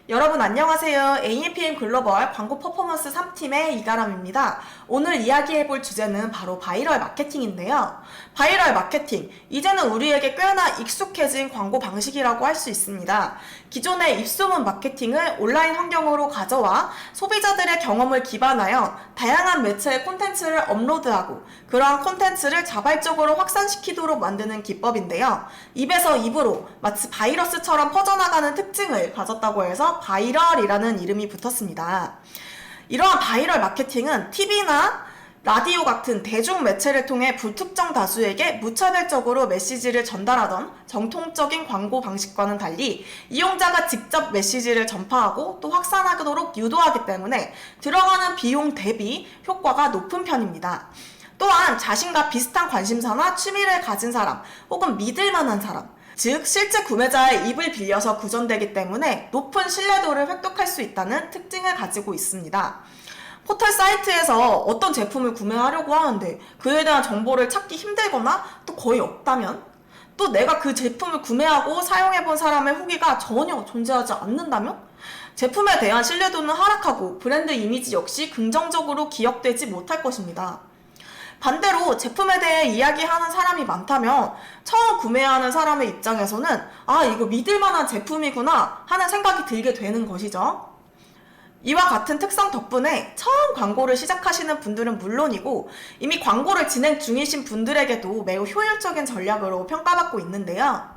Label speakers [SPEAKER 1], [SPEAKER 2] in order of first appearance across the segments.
[SPEAKER 1] 여러분 안녕하세요. AMPM 글로벌 광고 퍼포먼스 3팀의 이가람입니다. 오늘 이야기해볼 주제는 바로 바이럴 마케팅인데요. 바이럴 마케팅, 이제는 우리에게 꽤나 익숙해진 광고 방식이라고 할 수 있습니다. 기존의 입소문 마케팅을 온라인 환경으로 가져와 소비자들의 경험을 기반하여 다양한 매체의 콘텐츠를 업로드하고 그러한 콘텐츠를 자발적으로 확산시키도록 만드는 기법인데요. 입에서 입으로 마치 바이러스처럼 퍼져나가는 특징을 가졌다고 해서 바이럴이라는 이름이 붙었습니다. 이러한 바이럴 마케팅은 TV나 라디오 같은 대중 매체를 통해 불특정 다수에게 무차별적으로 메시지를 전달하던 정통적인 광고 방식과는 달리 이용자가 직접 메시지를 전파하고 또 확산하도록 유도하기 때문에 들어가는 비용 대비 효과가 높은 편입니다. 또한 자신과 비슷한 관심사나 취미를 가진 사람 혹은 믿을만한 사람, 즉 실제 구매자의 입을 빌려서 구전되기 때문에 높은 신뢰도를 획득할 수 있다는 특징을 가지고 있습니다. 포털 사이트에서 어떤 제품을 구매하려고 하는데 그에 대한 정보를 찾기 힘들거나 또 거의 없다면, 또 내가 그 제품을 구매하고 사용해본 사람의 후기가 전혀 존재하지 않는다면 제품에 대한 신뢰도는 하락하고 브랜드 이미지 역시 긍정적으로 기억되지 못할 것입니다. 반대로 제품에 대해 이야기하는 사람이 많다면 처음 구매하는 사람의 입장에서는 이거 믿을만한 제품이구나 하는 생각이 들게 되는 것이죠. 이와 같은 특성 덕분에 처음 광고를 시작하시는 분들은 물론이고 이미 광고를 진행 중이신 분들에게도 매우 효율적인 전략으로 평가받고 있는데요.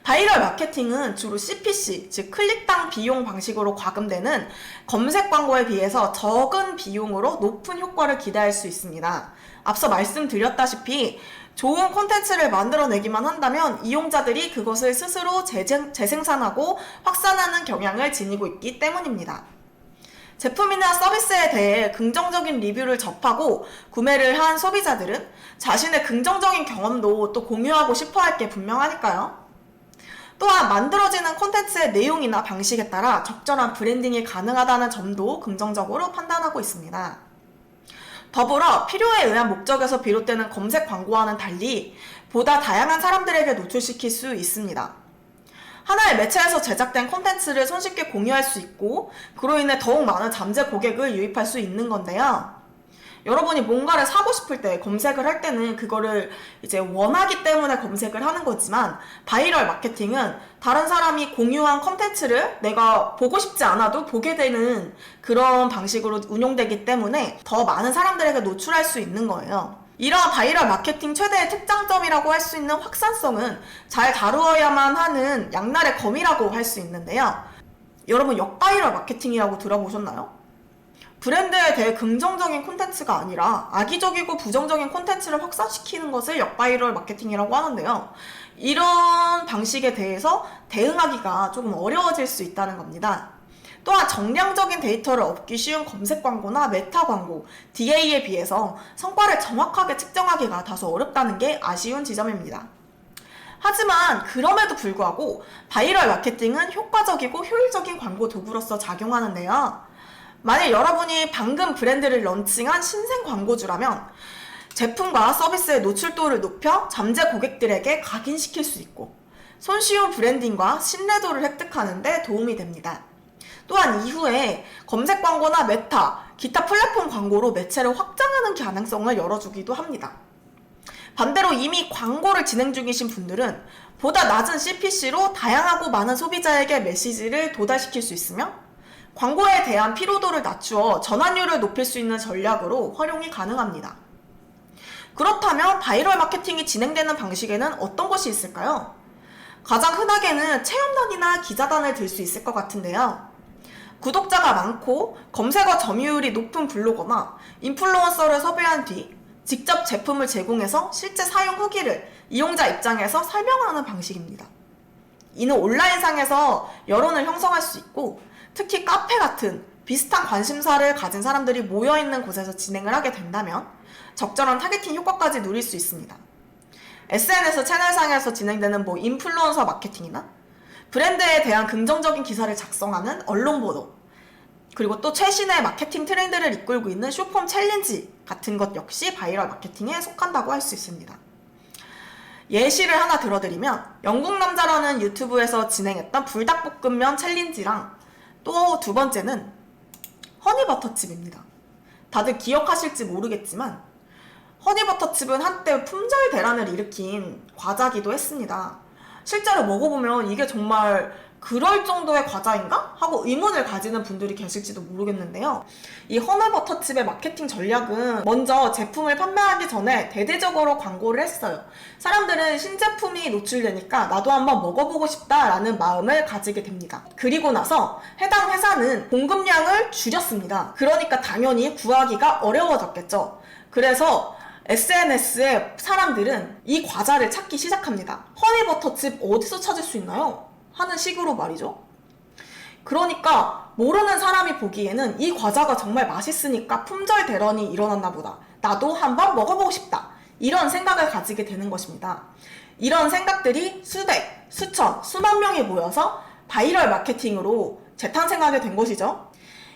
[SPEAKER 1] 바이럴 마케팅은 주로 CPC, 즉 클릭당 비용 방식으로 과금되는 검색 광고에 비해서 적은 비용으로 높은 효과를 기대할 수 있습니다. 앞서 말씀드렸다시피 좋은 콘텐츠를 만들어내기만 한다면 이용자들이 그것을 스스로 재생산하고 확산하는 경향을 지니고 있기 때문입니다. 제품이나 서비스에 대해 긍정적인 리뷰를 접하고 구매를 한 소비자들은 자신의 긍정적인 경험도 또 공유하고 싶어 할 게 분명하니까요. 또한 만들어지는 콘텐츠의 내용이나 방식에 따라 적절한 브랜딩이 가능하다는 점도 긍정적으로 판단하고 있습니다. 더불어 필요에 의한 목적에서 비롯되는 검색 광고와는 달리 보다 다양한 사람들에게 노출시킬 수 있습니다. 하나의 매체에서 제작된 콘텐츠를 손쉽게 공유할 수 있고 그로 인해 더욱 많은 잠재 고객을 유입할 수 있는 건데요. 여러분이 뭔가를 사고 싶을 때 검색을 할 때는 그거를 이제 원하기 때문에 검색을 하는 거지만 바이럴 마케팅은 다른 사람이 공유한 콘텐츠를 내가 보고 싶지 않아도 보게 되는 그런 방식으로 운용되기 때문에 더 많은 사람들에게 노출할 수 있는 거예요. 이러한 바이럴 마케팅 최대의 특장점이라고 할 수 있는 확산성은 잘 다루어야만 하는 양날의 검이라고 할 수 있는데요. 여러분 역바이럴 마케팅이라고 들어보셨나요? 브랜드에 대해 긍정적인 콘텐츠가 아니라 악의적이고 부정적인 콘텐츠를 확산시키는 것을 역바이럴 마케팅이라고 하는데요. 이런 방식에 대해서 대응하기가 조금 어려워질 수 있다는 겁니다. 또한 정량적인 데이터를 얻기 쉬운 검색 광고나 메타 광고, DA에 비해서 성과를 정확하게 측정하기가 다소 어렵다는 게 아쉬운 지점입니다. 하지만 그럼에도 불구하고 바이럴 마케팅은 효과적이고 효율적인 광고 도구로서 작용하는데요. 만약 여러분이 방금 브랜드를 런칭한 신생 광고주라면 제품과 서비스의 노출도를 높여 잠재 고객들에게 각인시킬 수 있고 손쉬운 브랜딩과 신뢰도를 획득하는 데 도움이 됩니다. 또한 이후에 검색 광고나 메타, 기타 플랫폼 광고로 매체를 확장하는 가능성을 열어주기도 합니다. 반대로 이미 광고를 진행 중이신 분들은 보다 낮은 CPC로 다양하고 많은 소비자에게 메시지를 도달시킬 수 있으며 광고에 대한 피로도를 낮추어 전환율을 높일 수 있는 전략으로 활용이 가능합니다. 그렇다면 바이럴 마케팅이 진행되는 방식에는 어떤 것이 있을까요? 가장 흔하게는 체험단이나 기자단을 들 수 있을 것 같은데요. 구독자가 많고 검색어 점유율이 높은 블로거나 인플루언서를 섭외한 뒤 직접 제품을 제공해서 실제 사용 후기를 이용자 입장에서 설명하는 방식입니다. 이는 온라인상에서 여론을 형성할 수 있고 특히 카페 같은 비슷한 관심사를 가진 사람들이 모여있는 곳에서 진행을 하게 된다면 적절한 타겟팅 효과까지 누릴 수 있습니다. SNS 채널상에서 진행되는 인플루언서 마케팅이나 브랜드에 대한 긍정적인 기사를 작성하는 언론 보도, 그리고 또 최신의 마케팅 트렌드를 이끌고 있는 쇼폼 챌린지 같은 것 역시 바이럴 마케팅에 속한다고 할 수 있습니다. 예시를 하나 들어드리면 영국 남자라는 유튜브에서 진행했던 불닭볶음면 챌린지랑 또 두 번째는 허니버터칩입니다. 다들 기억하실지 모르겠지만 허니버터칩은 한때 품절 대란을 일으킨 과자기도 했습니다. 실제로 먹어보면 이게 정말 그럴 정도의 과자인가? 하고 의문을 가지는 분들이 계실지도 모르겠는데요. 이 허니버터칩의 마케팅 전략은 먼저 제품을 판매하기 전에 대대적으로 광고를 했어요. 사람들은 신제품이 노출되니까 나도 한번 먹어보고 싶다라는 마음을 가지게 됩니다. 그리고 나서 해당 회사는 공급량을 줄였습니다. 그러니까 당연히 구하기가 어려워졌겠죠. 그래서 SNS에 사람들은 이 과자를 찾기 시작합니다. 허니버터칩 어디서 찾을 수 있나요? 하는 식으로 말이죠. 그러니까 모르는 사람이 보기에는 이 과자가 정말 맛있으니까 품절 대란이 일어났나 보다. 나도 한번 먹어보고 싶다. 이런 생각을 가지게 되는 것입니다. 이런 생각들이 수백, 수천, 수만 명이 모여서 바이럴 마케팅으로 재탄생하게 된 것이죠.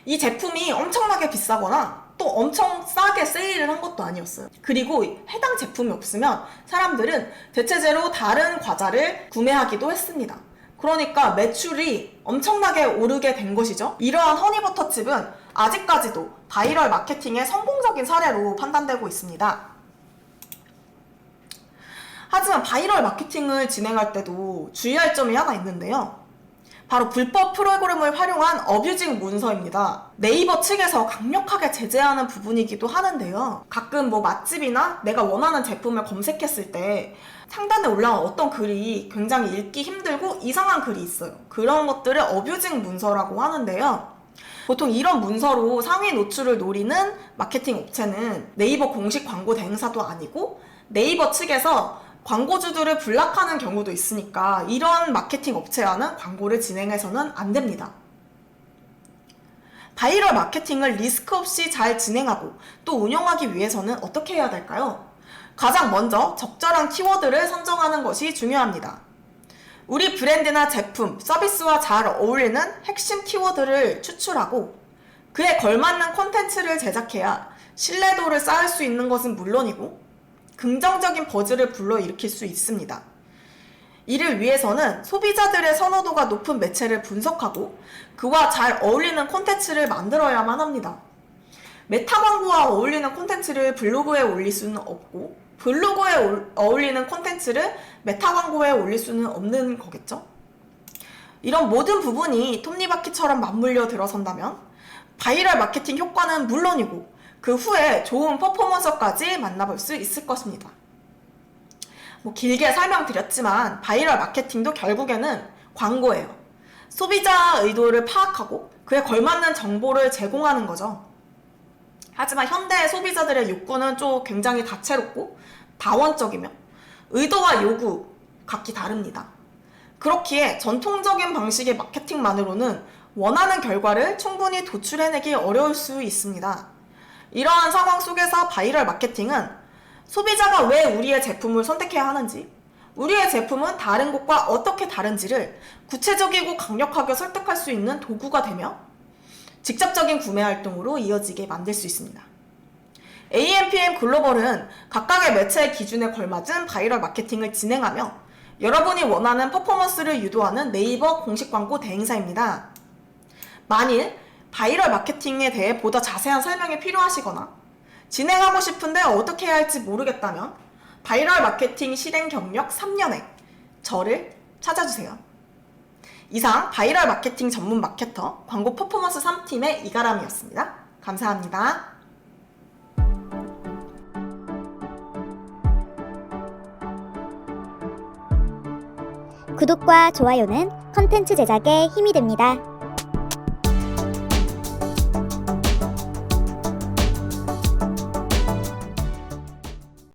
[SPEAKER 1] 이 제품이 엄청나게 비싸거나 또 엄청 싸게 세일을 한 것도 아니었어요. 그리고 해당 제품이 없으면 사람들은 대체제로 다른 과자를 구매하기도 했습니다. 그러니까 매출이 엄청나게 오르게 된 것이죠. 이러한 허니버터칩은 아직까지도 바이럴 마케팅의 성공적인 사례로 판단되고 있습니다. 하지만 바이럴 마케팅을 진행할 때도 주의할 점이 하나 있는데요. 바로 불법 프로그램을 활용한 어뷰징 문서입니다. 네이버 측에서 강력하게 제재하는 부분이기도 하는데요. 가끔 맛집이나 내가 원하는 제품을 검색했을 때 상단에 올라온 어떤 글이 굉장히 읽기 힘들고 이상한 글이 있어요. 그런 것들을 어뷰징 문서라고 하는데요. 보통 이런 문서로 상위 노출을 노리는 마케팅 업체는 네이버 공식 광고 대행사도 아니고 네이버 측에서 광고주들을 블락하는 경우도 있으니까 이런 마케팅 업체와는 광고를 진행해서는 안 됩니다. 바이럴 마케팅을 리스크 없이 잘 진행하고 또 운영하기 위해서는 어떻게 해야 될까요? 가장 먼저 적절한 키워드를 선정하는 것이 중요합니다. 우리 브랜드나 제품, 서비스와 잘 어울리는 핵심 키워드를 추출하고 그에 걸맞는 콘텐츠를 제작해야 신뢰도를 쌓을 수 있는 것은 물론이고 긍정적인 버즈를 불러일으킬 수 있습니다. 이를 위해서는 소비자들의 선호도가 높은 매체를 분석하고 그와 잘 어울리는 콘텐츠를 만들어야만 합니다. 메타 광고와 어울리는 콘텐츠를 블로그에 올릴 수는 없고 블로그에 어울리는 콘텐츠를 메타 광고에 올릴 수는 없는 거겠죠? 이런 모든 부분이 톱니바퀴처럼 맞물려 들어선다면 바이럴 마케팅 효과는 물론이고 그 후에 좋은 퍼포먼스까지 만나볼 수 있을 것입니다. 길게 설명드렸지만 바이럴 마케팅도 결국에는 광고예요. 소비자 의도를 파악하고 그에 걸맞는 정보를 제공하는 거죠. 하지만 현대의 소비자들의 욕구는 좀 굉장히 다채롭고 다원적이며 의도와 요구 각기 다릅니다. 그렇기에 전통적인 방식의 마케팅만으로는 원하는 결과를 충분히 도출해내기 어려울 수 있습니다. 이러한 상황 속에서 바이럴 마케팅은 소비자가 왜 우리의 제품을 선택해야 하는지, 우리의 제품은 다른 곳과 어떻게 다른지를 구체적이고 강력하게 설득할 수 있는 도구가 되며 직접적인 구매 활동으로 이어지게 만들 수 있습니다. AMPM 글로벌은 각각의 매체의 기준에 걸맞은 바이럴 마케팅을 진행하며 여러분이 원하는 퍼포먼스를 유도하는 네이버 공식 광고 대행사입니다. 만일 바이럴 마케팅에 대해 보다 자세한 설명이 필요하시거나 진행하고 싶은데 어떻게 해야 할지 모르겠다면 바이럴 마케팅 실행 경력 3년에 저를 찾아주세요. 이상 바이럴 마케팅 전문 마케터 광고 퍼포먼스 3팀의 이가람이었습니다. 감사합니다.
[SPEAKER 2] 구독과 좋아요는 컨텐츠 제작에 힘이 됩니다.